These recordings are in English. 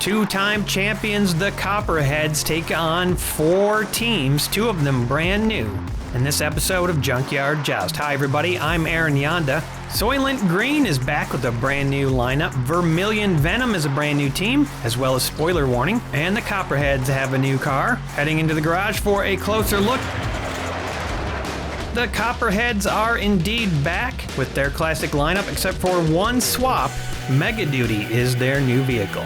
Two-time champions, the Copperheads, take on 4 teams, 2 of them brand new, in this episode of Junkyard Joust. Hi everybody, I'm Aaron Yonda. Soylent Green is back with a brand new lineup. Vermilion Venom is a brand new team, as well as Spoiler Warning. And the Copperheads have a new car. Heading into the garage for a closer look. The Copperheads are indeed back with their classic lineup, except for one swap. Mega Duty is their new vehicle.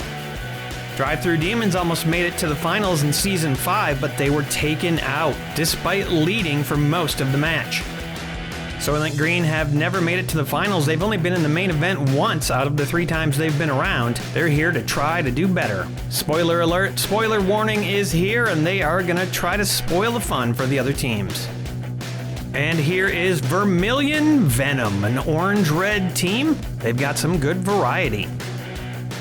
Drive-Thru Demons almost made it to the finals in Season 5, but they were taken out, despite leading for most of the match. Soylent Green have never made it to the finals. They've only been in the main event once out of the 3 times they've been around. They're here to try to do better. Spoiler alert, spoiler warning is here, and they are going to try to spoil the fun for the other teams. And here is Vermilion Venom, an orange-red team. They've got some good variety.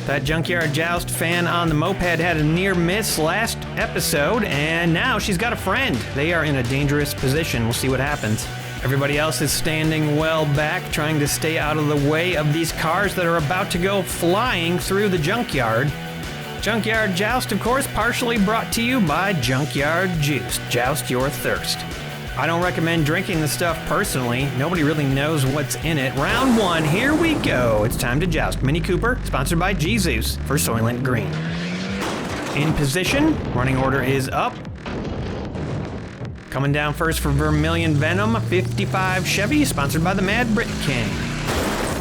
That Junkyard Joust fan on the moped had a near miss last episode, and now she's got a friend. They are in a dangerous position. We'll see what happens. Everybody else is standing well back, trying to stay out of the way of these cars that are about to go flying through the junkyard. Junkyard Joust, of course, partially brought to you by Junkyard Joust. Joust your thirst. I don't recommend drinking the stuff personally. Nobody really knows what's in it. Round 1, here we go. It's time to joust. Mini Cooper, sponsored by Jesus for Soylent Green. In position, running order is up. Coming down first for Vermilion Venom, 55 Chevy, sponsored by the Mad Brit King.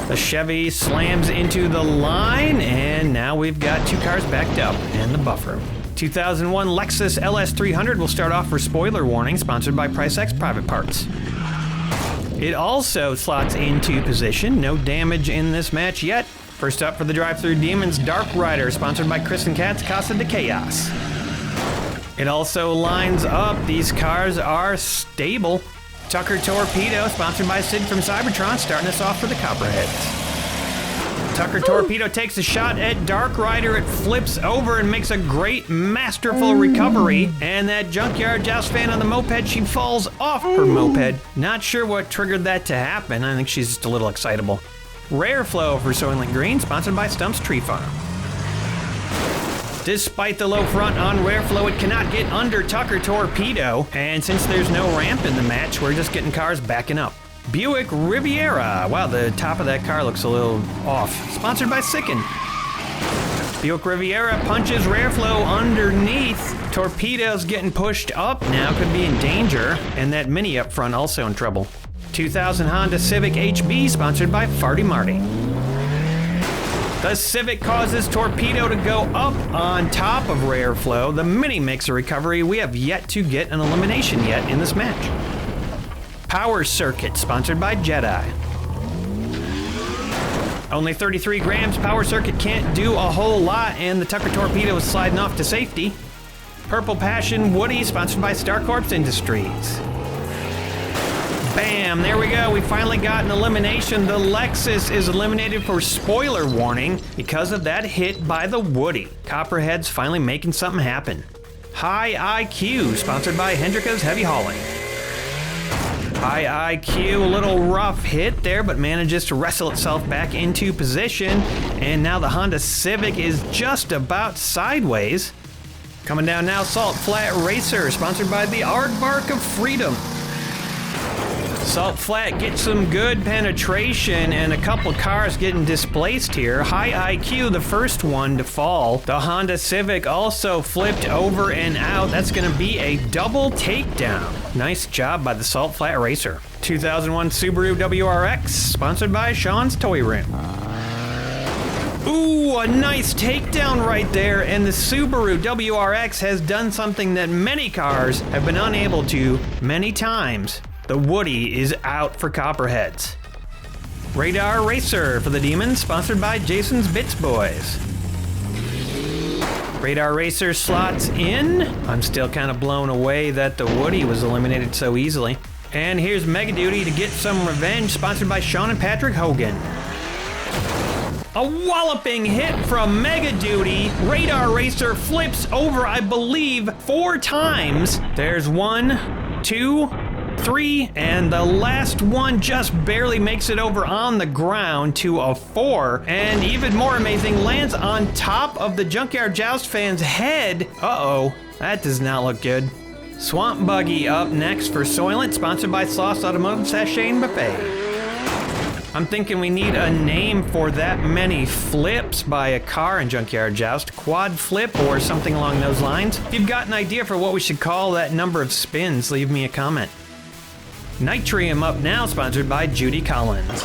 The Chevy slams into the line, and now we've got 2 cars backed up in the buffer. 2001 Lexus LS300 will start off for Spoiler Warning, sponsored by PriceX Private Parts. It also slots into position. No damage in this match yet. First up for the Drive-Thru Demons, Dark Rider, sponsored by Chris and Kat's Casa de Chaos. It also lines up. These cars are stable. Tucker Torpedo, sponsored by Sid from Cybertron, starting us off for the Copperheads. Tucker Torpedo takes a shot at Dark Rider. It flips over and makes a great, masterful recovery. And that Junkyard Joust fan on the moped, she falls off her moped. Not sure what triggered that to happen. I think she's just a little excitable. Rare Flow for Soylent Green, sponsored by Stump's Tree Farm. Despite the low front on Rare Flow, it cannot get under Tucker Torpedo. And since there's no ramp in the match, we're just getting cars backing up. Buick Riviera. Wow, the top of that car looks a little off. Sponsored by Sicken. Buick Riviera punches Rare Flow underneath. Torpedo's getting pushed up now, could be in danger. And that Mini up front also in trouble. 2000 Honda Civic HB, sponsored by Farty Marty. The Civic causes Torpedo to go up on top of Rare Flow. The Mini makes a recovery. We have yet to get an elimination yet in this match. Power Circuit, sponsored by Jedi. Only 33 grams, Power Circuit can't do a whole lot, and the Tucker Torpedo is sliding off to safety. Purple Passion Woody, sponsored by Star Corps Industries. Bam, there we go, we finally got an elimination. The Lexus is eliminated for Spoiler Warning because of that hit by the Woody. Copperheads finally making something happen. High IQ, sponsored by Hendrika's Heavy Hauling. High IQ, a little rough hit there, but manages to wrestle itself back into position. And now the Honda Civic is just about sideways. Coming down now, Salt Flat Racer, sponsored by the Aardvark of Freedom. Salt Flat gets some good penetration and a couple cars getting displaced here. High IQ, the first one to fall. The Honda Civic also flipped over and out. That's going to be a double takedown. Nice job by the Salt Flat Racer. 2001 Subaru WRX, sponsored by Sean's Toy Room. Ooh, a nice takedown right there, and the Subaru WRX has done something that many cars have been unable to many times. The Woody is out for Copperheads. Radar Racer for the Demons, sponsored by Jason's Bits Boys. Radar Racer slots in. I'm still kind of blown away that the Woody was eliminated so easily. And here's Mega Duty to get some revenge, sponsored by Sean and Patrick Hogan. A walloping hit from Mega Duty. Radar Racer flips over, I believe, 4 times. There's 1, 2, 3, and the last one just barely makes it over on the ground to a 4, and even more amazing, lands on top of the Junkyard Joust fan's head. Uh-oh, that does not look good. Swamp Buggy up next for Soylent, sponsored by Sauce Automotive Sachet and Buffet. I'm thinking we need a name for that many flips by a car in Junkyard Joust. Quad flip or something along those lines. If you've got an idea for what we should call that number of spins, leave me a comment. Nitrium up now, sponsored by Judy Collins.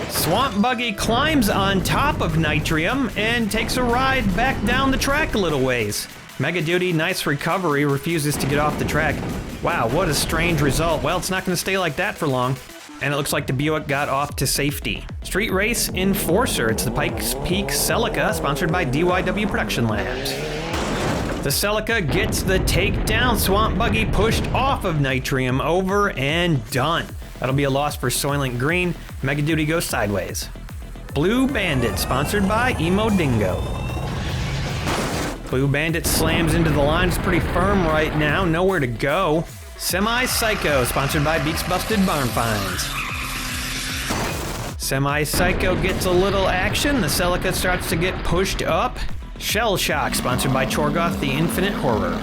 Swamp Buggy climbs on top of Nitrium and takes a ride back down the track a little ways. Mega Duty, nice recovery, refuses to get off the track. Wow, what a strange result. Well, it's not going to stay like that for long. And it looks like the Buick got off to safety. Street Race Enforcer, it's the Pikes Peak Celica, sponsored by DYW Production Labs. The Celica gets the takedown. Swamp Buggy pushed off of Nitrium, over and done. That'll be a loss for Soylent Green. Mega Duty goes sideways. Blue Bandit, sponsored by Emo Dingo. Blue Bandit slams into the line, it's pretty firm right now, nowhere to go. Semi-Psycho, sponsored by Beaks Busted Barn Finds. Semi-Psycho gets a little action. The Celica starts to get pushed up. Shell Shock, sponsored by Chorgoth the Infinite Horror.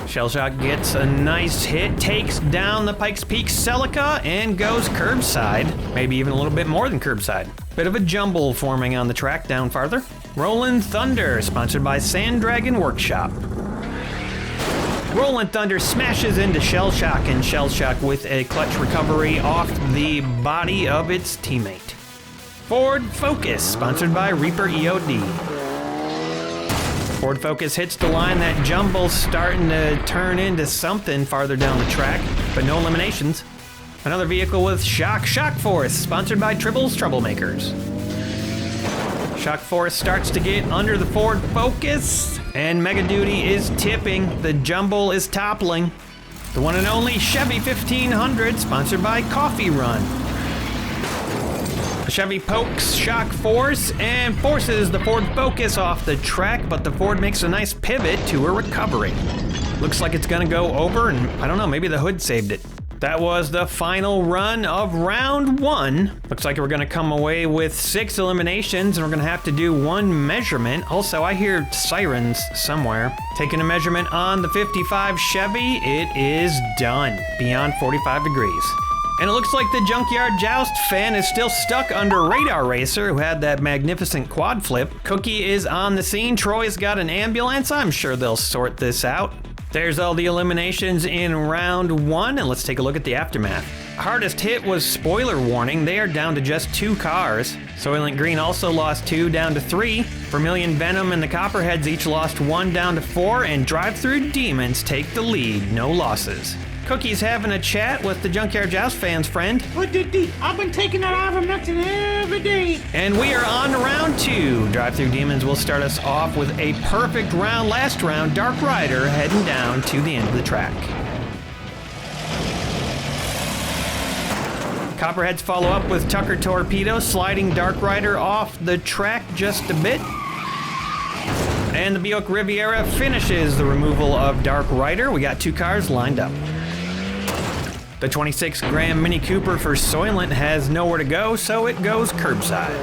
Shell Shock gets a nice hit, takes down the Pikes Peak Celica, and goes curbside. Maybe even a little bit more than curbside. Bit of a jumble forming on the track down farther. Rollin' Thunder, sponsored by Sand Dragon Workshop. Rollin' Thunder smashes into Shell Shock, and Shell Shock with a clutch recovery off the body of its teammate. Ford Focus, sponsored by Reaper EOD. Ford Focus hits the line. That jumble's starting to turn into something farther down the track, but no eliminations. Another vehicle with Shock Force, sponsored by Tribbles Troublemakers. Shock Force starts to get under the Ford Focus, and Mega Duty is tipping. The jumble is toppling. The one and only Chevy 1500, sponsored by Coffee Run. The Chevy pokes Shock Force and forces the Ford Focus off the track, but the Ford makes a nice pivot to a recovery. Looks like it's gonna go over, and I don't know, maybe the hood saved it. That was the final run of round 1. Looks like we're gonna come away with 6 eliminations, and we're gonna have to do 1 measurement. Also, I hear sirens somewhere. Taking a measurement on the 55 Chevy, it is done, beyond 45 degrees. And it looks like the Junkyard Joust fan is still stuck under Radar Racer, who had that magnificent quad flip. Cookie is on the scene. Troy's got an ambulance. I'm sure they'll sort this out. There's all the eliminations in round 1, and let's take a look at the aftermath. Hardest hit was Spoiler Warning. They are down to just 2 cars. Soylent Green also lost 2, down to 3. Vermilion Venom and the Copperheads each lost 1, down to 4, and Drive-Thru Demons take the lead, no losses. Cookie's having a chat with the Junkyard Joust fans, friend. I've been taking that ivermectin every day. And we are on to round 2. Drive-Thru Demons will start us off with a perfect round. Last round, Dark Rider heading down to the end of the track. Copperheads follow up with Tucker Torpedo, sliding Dark Rider off the track just a bit. And the Buick Riviera finishes the removal of Dark Rider. We got 2 cars lined up. The 26 Gram Mini Cooper for Soylent has nowhere to go, so it goes curbside.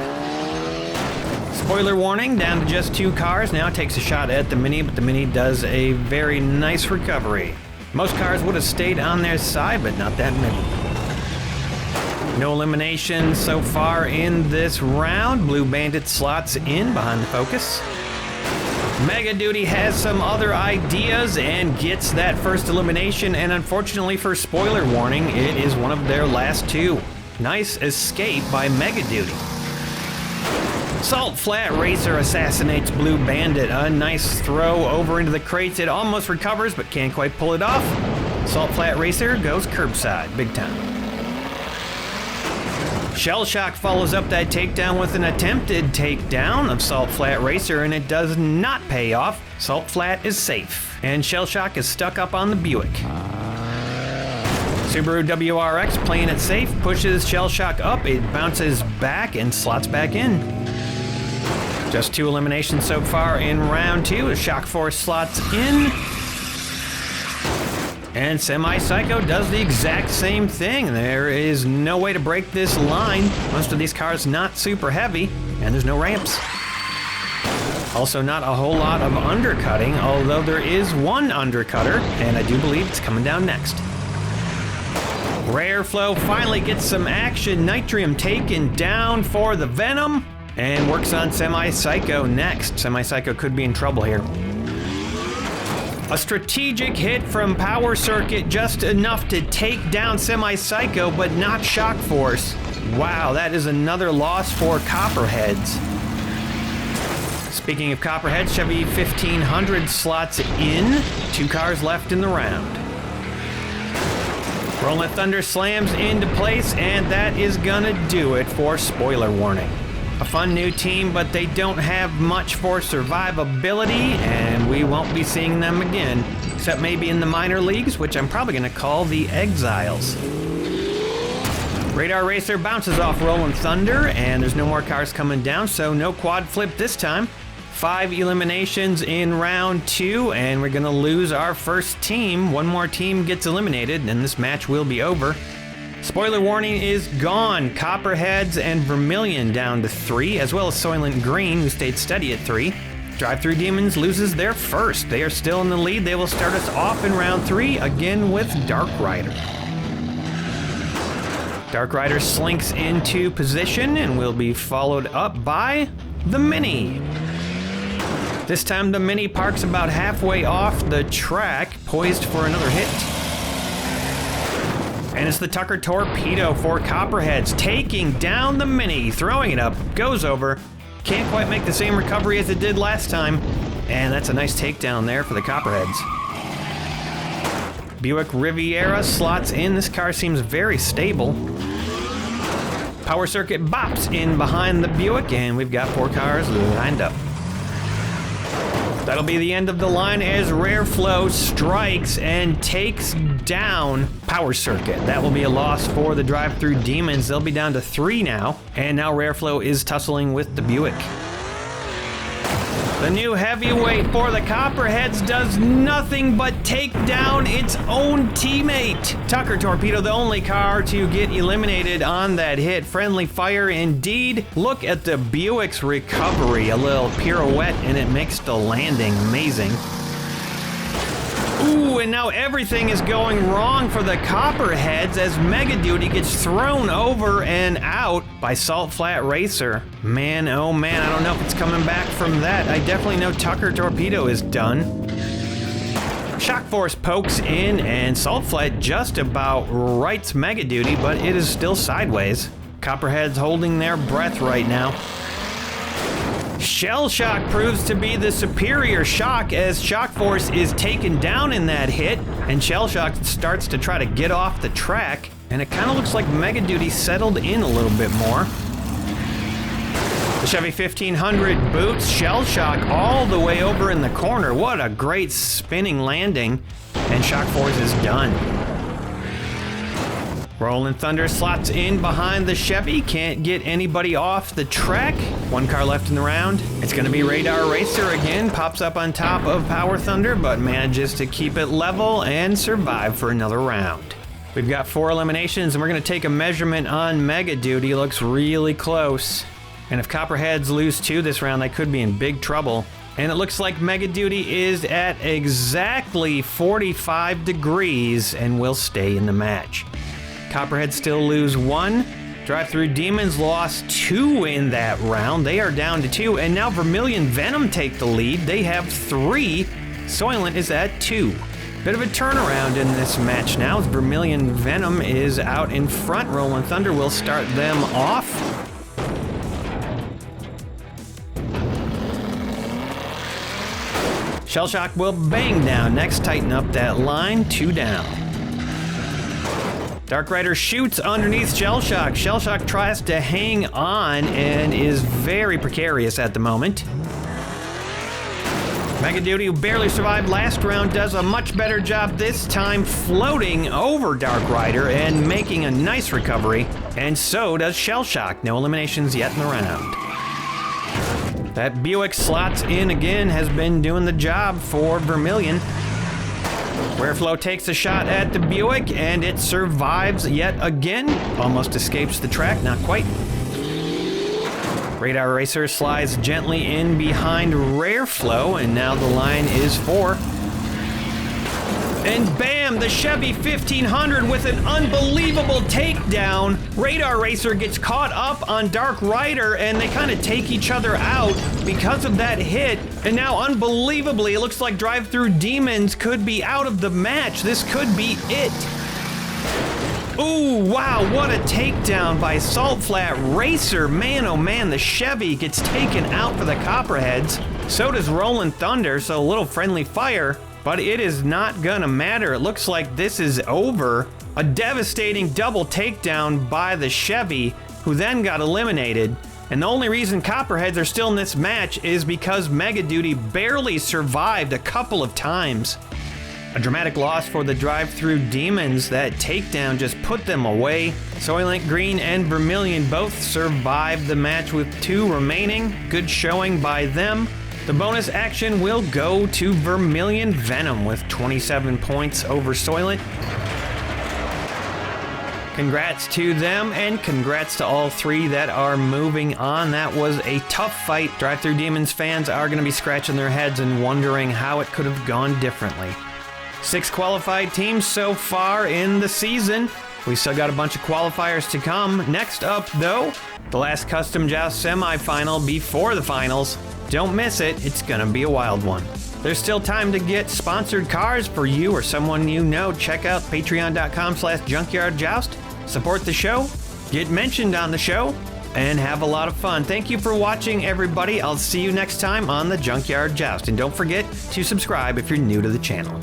Spoiler Warning, down to just 2 cars, now takes a shot at the Mini, but the Mini does a very nice recovery. Most cars would have stayed on their side, but not that many. No elimination so far in this round. Blue Bandit slots in behind the Focus. Mega Duty has some other ideas and gets that first elimination, and unfortunately for Spoiler Warning, it is one of their last 2. Nice escape by Mega Duty. Salt Flat Racer assassinates Blue Bandit. A nice throw over into the crates. It almost recovers, but can't quite pull it off. Salt Flat Racer goes curbside, big time. Shell Shock follows up that takedown with an attempted takedown of Salt Flat Racer, and it does not pay off. Salt Flat is safe, and Shell Shock is stuck up on the Buick. Subaru WRX playing it safe, pushes Shell Shock up, it bounces back and slots back in. Just 2 eliminations so far in round 2 as Shock Force slots in. And Semi-Psycho does the exact same thing. There is no way to break this line. Most of these cars not super heavy, and there's no ramps. Also not a whole lot of undercutting, although there is one undercutter, and I do believe it's coming down next. Rare Flow finally gets some action. Nitrium taken down for the Venom, and works on Semi-Psycho next. Semi-Psycho could be in trouble here. A strategic hit from Power Circuit, just enough to take down Semi-Psycho, but not Shock Force. Wow, that is another loss for Copperheads. Speaking of Copperheads, Chevy 1500 slots in. 2 cars left in the round. Rolling Thunder slams into place, and that is gonna do it for Spoiler Warning. A fun new team, but they don't have much for survivability, and we won't be seeing them again, except maybe in the minor leagues, which I'm probably gonna call the Exiles. Radar Racer bounces off Rolling Thunder, and there's no more cars coming down, so no quad flip this time. 5 eliminations in round 2, and we're gonna lose our first team. One more team gets eliminated, and this match will be over. Spoiler Warning is gone. Copperheads and Vermilion down to 3, as well as Soylent Green, who stayed steady at 3. Drive-Thru Demons loses their first. They are still in the lead. They will start us off in round 3, again with Dark Rider. Dark Rider slinks into position and will be followed up by the Mini. This time the Mini parks about halfway off the track, poised for another hit. And it's the Tucker Torpedo for Copperheads, taking down the Mini, throwing it up, goes over. Can't quite make the same recovery as it did last time. And that's a nice takedown there for the Copperheads. Buick Riviera slots in. This car seems very stable. Power Circuit bops in behind the Buick, and we've got 4 cars lined up. That'll be the end of the line as Rare Flow strikes and takes down Power Circuit. That will be a loss for the Drive-Thru Demons. They'll be down to 3 now, and now Rare Flow is tussling with the Buick. The new heavyweight for the Copperheads does nothing but take down its own teammate. Tucker Torpedo, the only car to get eliminated on that hit. Friendly fire indeed. Look at the Buick's recovery. A little pirouette and it makes the landing amazing. Ooh, and now everything is going wrong for the Copperheads as Mega Duty gets thrown over and out by Salt Flat Racer. Man, oh man, I don't know if it's coming back from that. I definitely know Tucker Torpedo is done. Shock Force pokes in and Salt Flat just about rights Mega Duty, but it is still sideways. Copperheads holding their breath right now. Shell Shock proves to be the superior shock as Shock Force is taken down in that hit, and Shell Shock starts to try to get off the track, and it kind of looks like Mega Duty settled in a little bit more. The Chevy 1500 boots Shell Shock all the way over in the corner. What a great spinning landing, and Shock Force is done. Rolling Thunder slots in behind the Chevy, can't get anybody off the track. 1 car left in the round. It's gonna be Radar Racer again, pops up on top of Power Thunder, but manages to keep it level and survive for another round. We've got 4 eliminations, and we're gonna take a measurement on Mega Duty. Looks really close. And if Copperheads lose 2 this round, they could be in big trouble. And it looks like Mega Duty is at exactly 45 degrees and will stay in the match. Copperheads still lose 1. Drive-Thru Demons lost 2 in that round. They are down to 2, and now Vermilion Venom take the lead. They have 3. Soylent is at 2. Bit of a turnaround in this match now as Vermilion Venom is out in front. Rolling Thunder will start them off. Shell Shock will bang down. Next, tighten up that line. 2 down. Dark Rider shoots underneath Shell Shock. Shell Shock tries to hang on and is very precarious at the moment. Mega Duty, who barely survived last round, does a much better job this time floating over Dark Rider and making a nice recovery. And so does Shell Shock. No eliminations yet in the round. That Buick slots in again, has been doing the job for Vermilion. Rareflow takes a shot at the Buick, and it survives yet again. Almost escapes the track, not quite. Radar Racer slides gently in behind Rareflow, and now the line is 4. And bam, the Chevy 1500 with an unbelievable takedown. Radar Racer gets caught up on Dark Rider, and they kind of take each other out because of that hit. And now, unbelievably, it looks like Drive-Thru Demons could be out of the match. This could be it. Ooh, wow, what a takedown by Salt Flat Racer. Man, oh man, the Chevy gets taken out for the Copperheads. So does Rollin' Thunder, so a little friendly fire. But it is not gonna matter. It looks like this is over. A devastating double takedown by the Chevy, who then got eliminated. And the only reason Copperheads are still in this match is because Mega Duty barely survived a couple of times. A dramatic loss for the Drive-Thru Demons. That takedown just put them away. Soylent Green and Vermilion both survived the match with 2 remaining. Good showing by them. The bonus action will go to Vermilion Venom with 27 points over Soylent. Congrats to them, and congrats to all 3 that are moving on. That was a tough fight. Drive-Thru Demons fans are going to be scratching their heads and wondering how it could have gone differently. 6 qualified teams so far in the season. We still got a bunch of qualifiers to come. Next up, though, the last Custom Joust semifinal before the finals. Don't miss it, it's gonna be a wild one. There's still time to get sponsored cars for you or someone you know. Check out patreon.com/junkyardjoust. Support the show, get mentioned on the show, and have a lot of fun. Thank you for watching, everybody. I'll see you next time on the Junkyard Joust. And don't forget to subscribe if you're new to the channel.